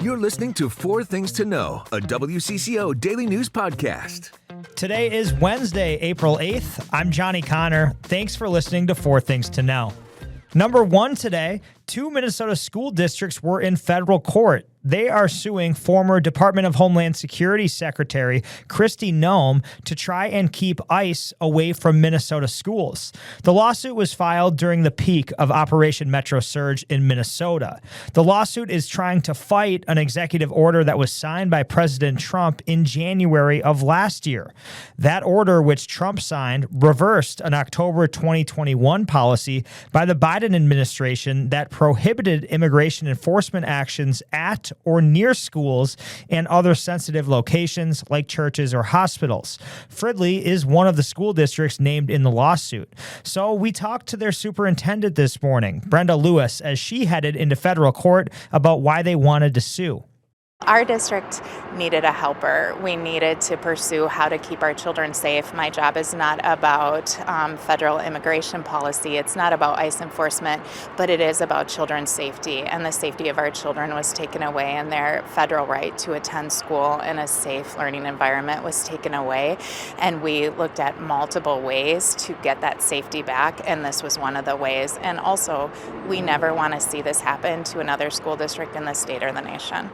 You're listening to Four Things to Know, a WCCO daily news podcast. Today is Wednesday, April 8th. I'm Johnny Connor. Thanks for listening to Four Things to Know. Number one today, 2 Minnesota school districts were in federal court. They are suing former Department of Homeland Security Secretary Kristi Noem to try and keep ICE away from Minnesota schools. The lawsuit was filed during the peak of Operation Metro Surge in Minnesota. The lawsuit is trying to fight an executive order that was signed by President Trump in January of last year. That order, which Trump signed, reversed an October 2021 policy by the Biden administration that prohibited immigration enforcement actions at or near schools and other sensitive locations like churches or hospitals. Fridley is one of the school districts named in the lawsuit. So we talked to their superintendent this morning, Brenda Lewis, as she headed into federal court about why they wanted to sue. Our district needed a helper. We needed to pursue how to keep our children safe. My job is not about federal immigration policy. It's not about ICE enforcement, but it is about children's safety. And the safety of our children was taken away, and their federal right to attend school in a safe learning environment was taken away. And we looked at multiple ways to get that safety back, and this was one of the ways. And also, we never want to see this happen to another school district in the state or the nation.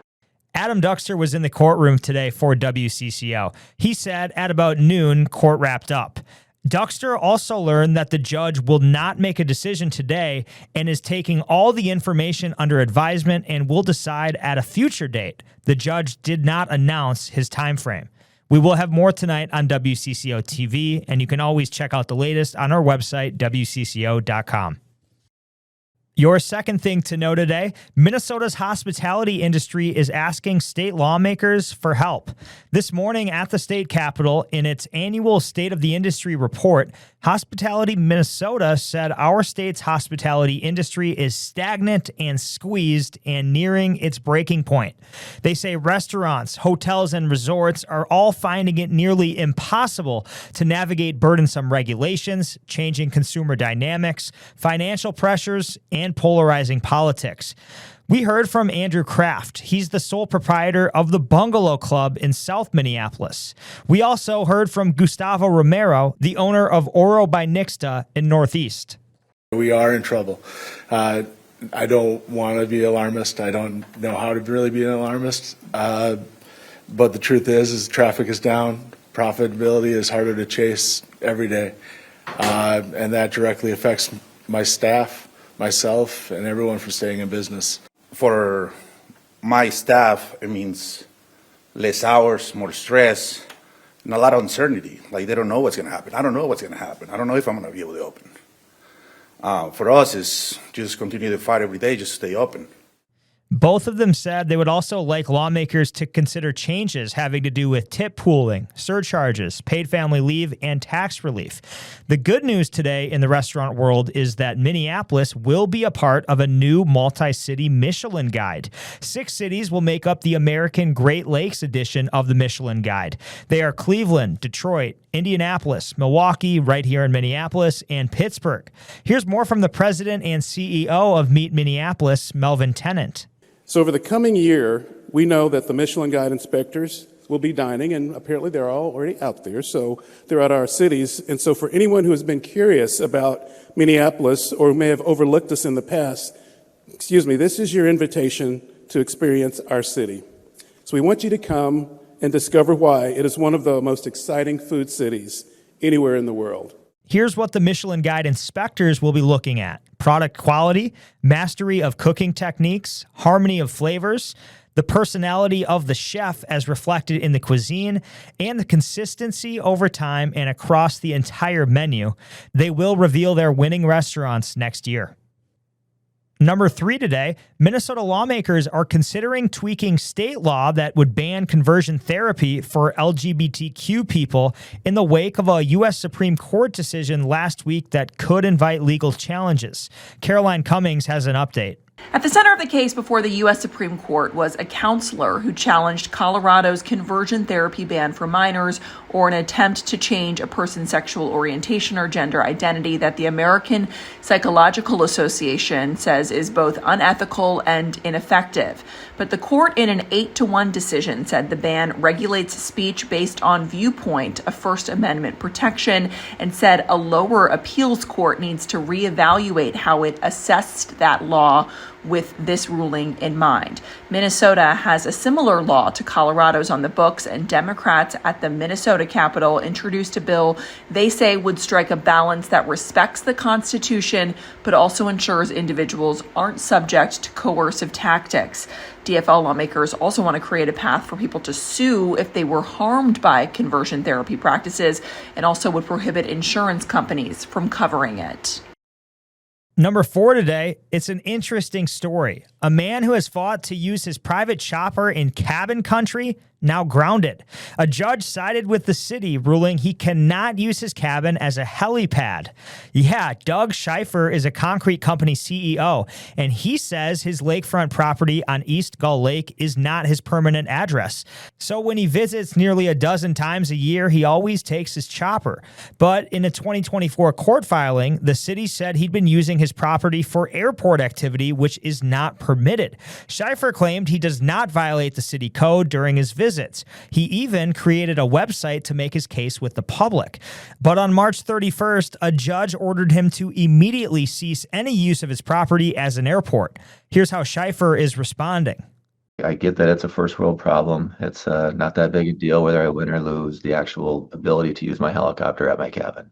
Adam Duxter was in the courtroom today for WCCO. He said at about noon, court wrapped up. Duxter also learned that the judge will not make a decision today and is taking all the information under advisement and will decide at a future date. The judge did not announce his time frame. We will have more tonight on WCCO TV, and you can always check out the latest on our website, WCCO.com. Your second thing to know today, Minnesota's hospitality industry is asking state lawmakers for help. This morning at the state capitol, in its annual State of the Industry report, Hospitality Minnesota said our state's hospitality industry is stagnant and squeezed and nearing its breaking point. They say restaurants, hotels, and resorts are all finding it nearly impossible to navigate burdensome regulations, changing consumer dynamics, financial pressures, and polarizing politics. We heard from Andrew Kraft. He's the sole proprietor of the Bungalow Club in South Minneapolis. We also heard from Gustavo Romero, the owner of Oro by Nixta in Northeast. We are in trouble. I don't want to be alarmist. I don't know how to really be an alarmist. But the truth is traffic is down. Profitability is harder to chase every day. And that directly affects my staff, myself, and everyone from staying in business. For my staff, it means less hours, more stress, and a lot of uncertainty. Like, they don't know what's going to happen. I don't know what's going to happen. I don't know if I'm going to be able to open. For us, it's just continue to fight every day, just stay open. Both of them said they would also like lawmakers to consider changes having to do with tip pooling, surcharges, paid family leave, and tax relief. The good news today in the restaurant world is that Minneapolis will be a part of a new multi-city Michelin Guide. 6 cities will make up the American Great Lakes edition of the Michelin Guide. They are Cleveland, Detroit, Indianapolis, Milwaukee, right here in Minneapolis, and Pittsburgh. Here's more from the president and CEO of Meet Minneapolis, Melvin Tennant. So over the coming year, we know that the Michelin Guide inspectors will be dining, and apparently they're already out there, so they're at our cities. And so for anyone who has been curious about Minneapolis or may have overlooked us in the past, this is your invitation to experience our city. So we want you to come and discover why it is one of the most exciting food cities anywhere in the world. Here's what the Michelin Guide inspectors will be looking at: product quality, mastery of cooking techniques, harmony of flavors, the personality of the chef as reflected in the cuisine, and the consistency over time and across the entire menu. They will reveal their winning restaurants next year. Number 3 today, Minnesota lawmakers are considering tweaking state law that would ban conversion therapy for LGBTQ people in the wake of a U.S. Supreme Court decision last week that could invite legal challenges. Caroline Cummings has an update. At the center of the case before the U.S. Supreme Court was a counselor who challenged Colorado's conversion therapy ban for minors, or an attempt to change a person's sexual orientation or gender identity that the American Psychological Association says is both unethical and ineffective. But the court, in an 8-1 decision, said the ban regulates speech based on viewpoint, a First Amendment protection, and said a lower appeals court needs to reevaluate how it assessed that law with this ruling in mind. Minnesota has a similar law to Colorado's on the books, and Democrats at the Minnesota Capitol introduced a bill they say would strike a balance that respects the Constitution but also ensures individuals aren't subject to coercive tactics. DFL lawmakers also want to create a path for people to sue if they were harmed by conversion therapy practices, and also would prohibit insurance companies from covering it. Number 4 today, it's an interesting story. A man who has fought to use his private chopper in cabin country, now grounded. A judge sided with the city, ruling he cannot use his cabin as a helipad. Yeah, Doug Schieffer is a concrete company CEO, and he says his lakefront property on East Gull Lake is not his permanent address. So when he visits nearly a dozen times a year, he always takes his chopper. But in a 2024 court filing, the city said he'd been using his property for airport activity, which is not permitted. Schieffer claimed he does not violate the city code during his visits. He even created a website to make his case with the public. But on March 31st, a judge ordered him to immediately cease any use of his property as an airport. Here's how Schieffer is responding. I get that it's a first world problem. It's not that big a deal whether I win or lose the actual ability to use my helicopter at my cabin.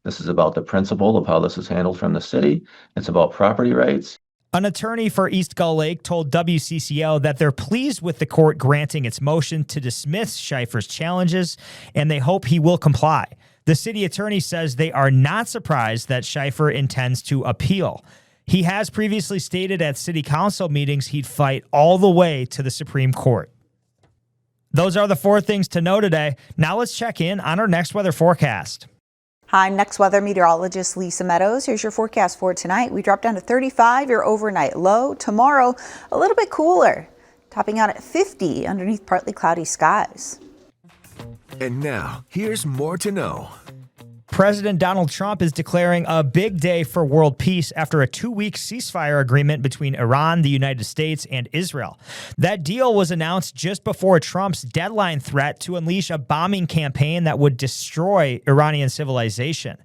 This is about the principle of how this is handled from the city. It's about property rights. An attorney for East Gull Lake told WCCO that they're pleased with the court granting its motion to dismiss Schieffer's challenges, and they hope he will comply. The city attorney says they are not surprised that Schieffer intends to appeal. He has previously stated at city council meetings he'd fight all the way to the Supreme Court. Those are the 4 things to know today. Now let's check in on our next weather forecast. Hi, I'm next weather meteorologist Lisa Meadows. Here's your forecast for tonight. We drop down to 35, your overnight low. Tomorrow, a little bit cooler, topping out at 50 underneath partly cloudy skies. And now, here's more to know. President Donald Trump is declaring a big day for world peace after a 2-week ceasefire agreement between Iran, the United States, and Israel. That deal was announced just before Trump's deadline threat to unleash a bombing campaign that would destroy Iranian civilization.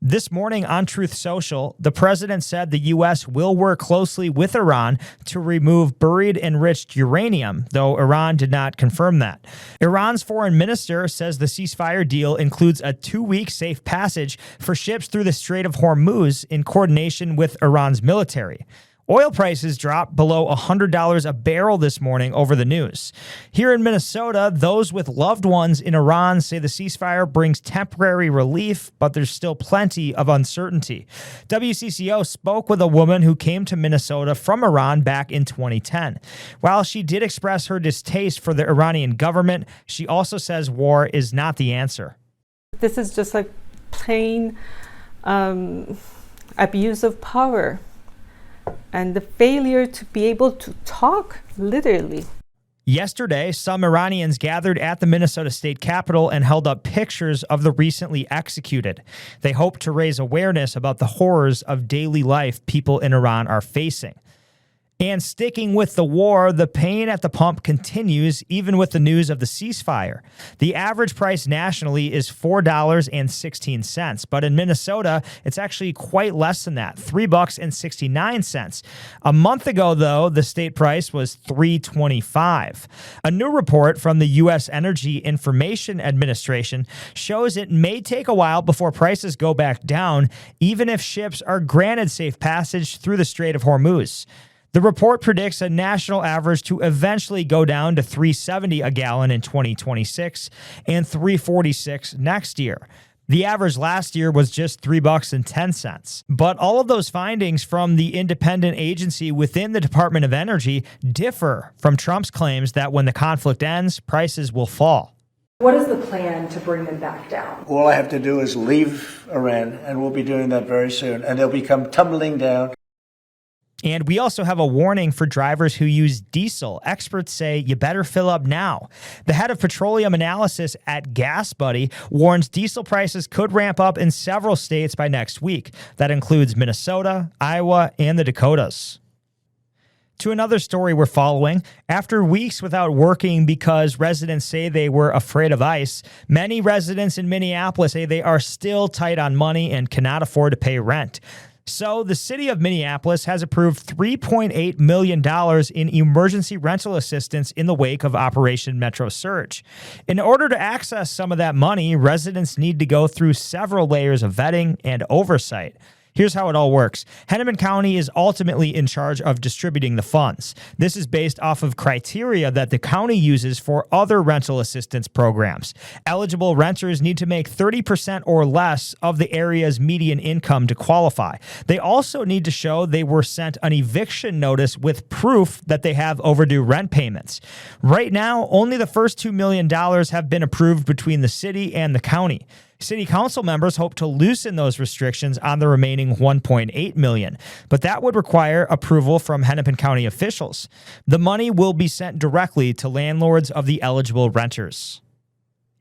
This morning on Truth Social, the president said the U.S. will work closely with Iran to remove buried enriched uranium, though Iran did not confirm that. Iran's foreign minister says the ceasefire deal includes a 2-week safe passage for ships through the Strait of Hormuz in coordination with Iran's military. Oil prices dropped below $100 a barrel this morning over the news. Here in Minnesota, those with loved ones in Iran say the ceasefire brings temporary relief, but there's still plenty of uncertainty. WCCO spoke with a woman who came to Minnesota from Iran back in 2010. While she did express her distaste for the Iranian government, she also says war is not the answer. This is just like plain abuse of power and the failure to be able to talk, literally. Yesterday, some Iranians gathered at the Minnesota State Capitol and held up pictures of the recently executed. They hope to raise awareness about the horrors of daily life people in Iran are facing. And sticking with the war, the pain at the pump continues, even with the news of the ceasefire. The average price nationally is $4.16, but in Minnesota, it's actually quite less than that, $3.69. A month ago, though, the state price was $3.25. A new report from the U.S. Energy Information Administration shows it may take a while before prices go back down, even if ships are granted safe passage through the Strait of Hormuz. The report predicts a national average to eventually go down to $3.70 a gallon in 2026 and $3.46 next year. The average last year was just $3.10. But all of those findings from the independent agency within the Department of Energy differ from Trump's claims that when the conflict ends, prices will fall. What is the plan to bring them back down? All I have to do is leave Iran, and we'll be doing that very soon, and they'll become tumbling down. And we also have a warning for drivers who use diesel. Experts say you better fill up now. The head of petroleum analysis at Gas Buddy warns diesel prices could ramp up in several states by next week. That includes Minnesota, Iowa, and the Dakotas. To another story we're following. After weeks without working because residents say they were afraid of ICE, many residents in Minneapolis say they are still tight on money and cannot afford to pay rent. So the city of Minneapolis has approved $3.8 million in emergency rental assistance in the wake of Operation Metro Surge. In order to access some of that money, residents need to go through several layers of vetting and oversight. Here's how it all works. Hennepin County is ultimately in charge of distributing the funds. This is based off of criteria that the county uses for other rental assistance programs. Eligible renters need to make 30% or less of the area's median income to qualify. They also need to show they were sent an eviction notice with proof that they have overdue rent payments. Right now, only the first $2 million have been approved between the city and the county. City council members hope to loosen those restrictions on the remaining $1.8 million, but that would require approval from Hennepin County officials. The money will be sent directly to landlords of the eligible renters.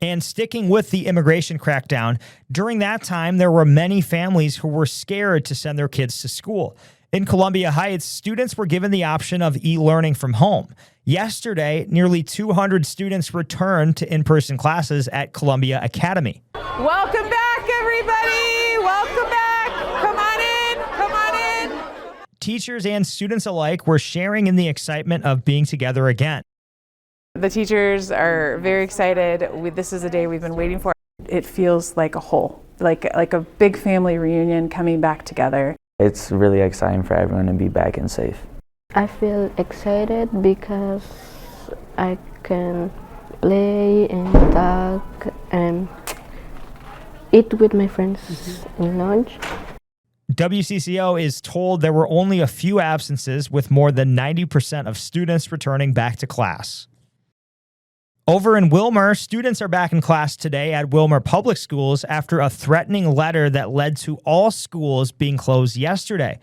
And sticking with the immigration crackdown, during that time, there were many families who were scared to send their kids to school. In Columbia Heights, students were given the option of e-learning from home. Yesterday, nearly 200 students returned to in-person classes at Columbia Academy. Welcome back, everybody! Welcome back! Come on in! Come on in! Teachers and students alike were sharing in the excitement of being together again. The teachers are very excited. This is a day we've been waiting for. It feels like a whole, like a big family reunion coming back together. It's really exciting for everyone to be back and safe. I feel excited because I can play and talk and eat with my friends in lunch. WCCO is told there were only a few absences, with more than 90% of students returning back to class. Over in Willmar, students are back in class today at Willmar Public Schools after a threatening letter that led to all schools being closed yesterday.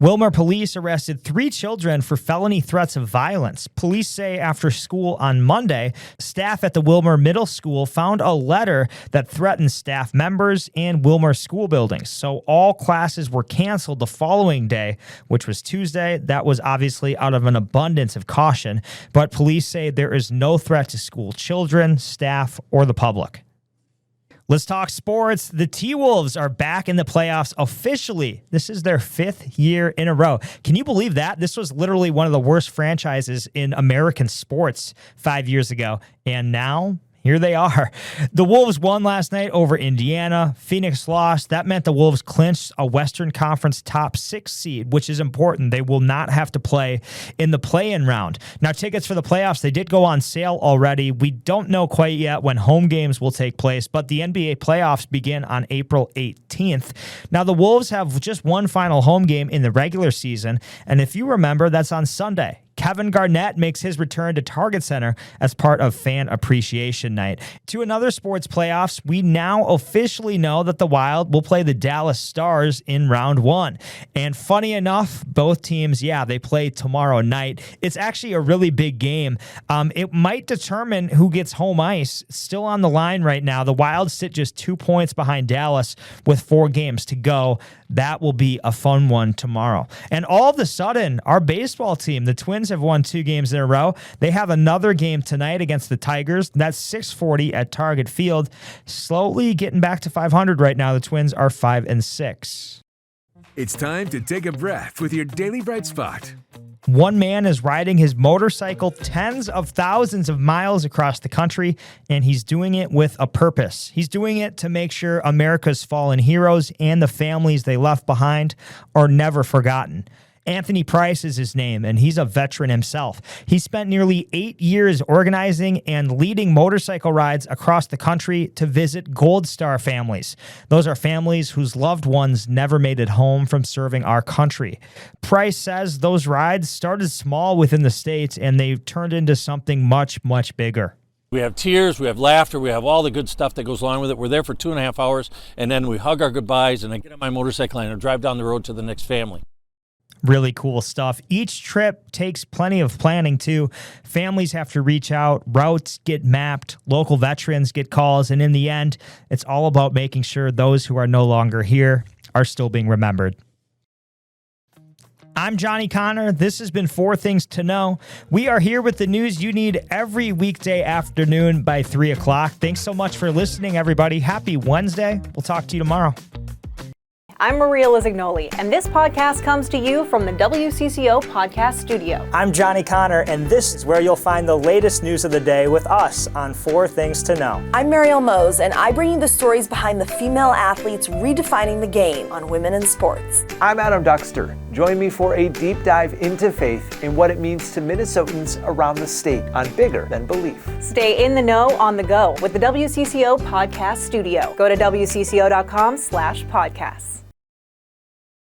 Willmar police arrested 3 children for felony threats of violence. Police say after school on Monday, staff at the Willmar Middle School found a letter that threatened staff members and Willmar school buildings. So all classes were canceled the following day, which was Tuesday. That was obviously out of an abundance of caution, but police say there is no threat to school children, staff, or the public. Let's talk sports. The T-Wolves are back in the playoffs officially. This is their 5th year in a row. Can you believe that? This was literally one of the worst franchises in American sports 5 years ago. And now, here they are. The Wolves won last night over Indiana. Phoenix lost. That meant the Wolves clinched a Western Conference top 6 seed, which is important. They will not have to play in the play-in round. Now, tickets for the playoffs, they did go on sale already. We don't know quite yet when home games will take place, but the NBA playoffs begin on April 18th. Now, the Wolves have just one final home game in the regular season, and if you remember, that's on Sunday. Kevin Garnett makes his return to Target Center as part of Fan Appreciation Night. To another sports playoffs, we now officially know that the Wild will play the Dallas Stars in round 1. And funny enough, both teams, they play tomorrow night. It's actually a really big game. It might determine who gets home ice. Still on the line right now. The Wild sit just 2 points behind Dallas with 4 games to go. That will be a fun one tomorrow. And all of a sudden, our baseball team, the Twins, have won 2 games in a row. They have another game tonight against the Tigers. That's 6:40 at Target Field. Slowly getting back to 500 right now. The Twins are 5-6. It's time to take a breath with your Daily Bright Spot. One man is riding his motorcycle tens of thousands of miles across the country, and he's doing it with a purpose. He's doing it to make sure America's fallen heroes and the families they left behind are never forgotten. Anthony Price is his name, and he's a veteran himself. He spent nearly 8 years organizing and leading motorcycle rides across the country to visit Gold Star families. Those are families whose loved ones never made it home from serving our country. Price says those rides started small within the states, and they've turned into something much, much bigger. We have tears, we have laughter, we have all the good stuff that goes along with it. We're there for 2.5 hours, and then we hug our goodbyes, and I get on my motorcycle and I drive down the road to the next family. Really cool stuff. Each trip takes plenty of planning too. Families have to reach out, routes get mapped, local veterans get calls, and in the end, it's all about making sure those who are no longer here are still being remembered. I'm Johnny Connor. This has been 4 Things to Know. We are here with the news you need every weekday afternoon by 3 o'clock. Thanks so much for listening, everybody. Happy Wednesday. We'll talk to you tomorrow. I'm Maria Lizignoli, and this podcast comes to you from the WCCO podcast studio. I'm Johnny Connor, and this is where you'll find the latest news of the day with us on 4 Things to Know. I'm Mariel Mose, and I bring you the stories behind the female athletes redefining the game on women in sports. I'm Adam Duxter. Join me for a deep dive into faith and what it means to Minnesotans around the state on Bigger Than Belief. Stay in the know on the go with the WCCO podcast studio. Go to WCCO.com/podcasts.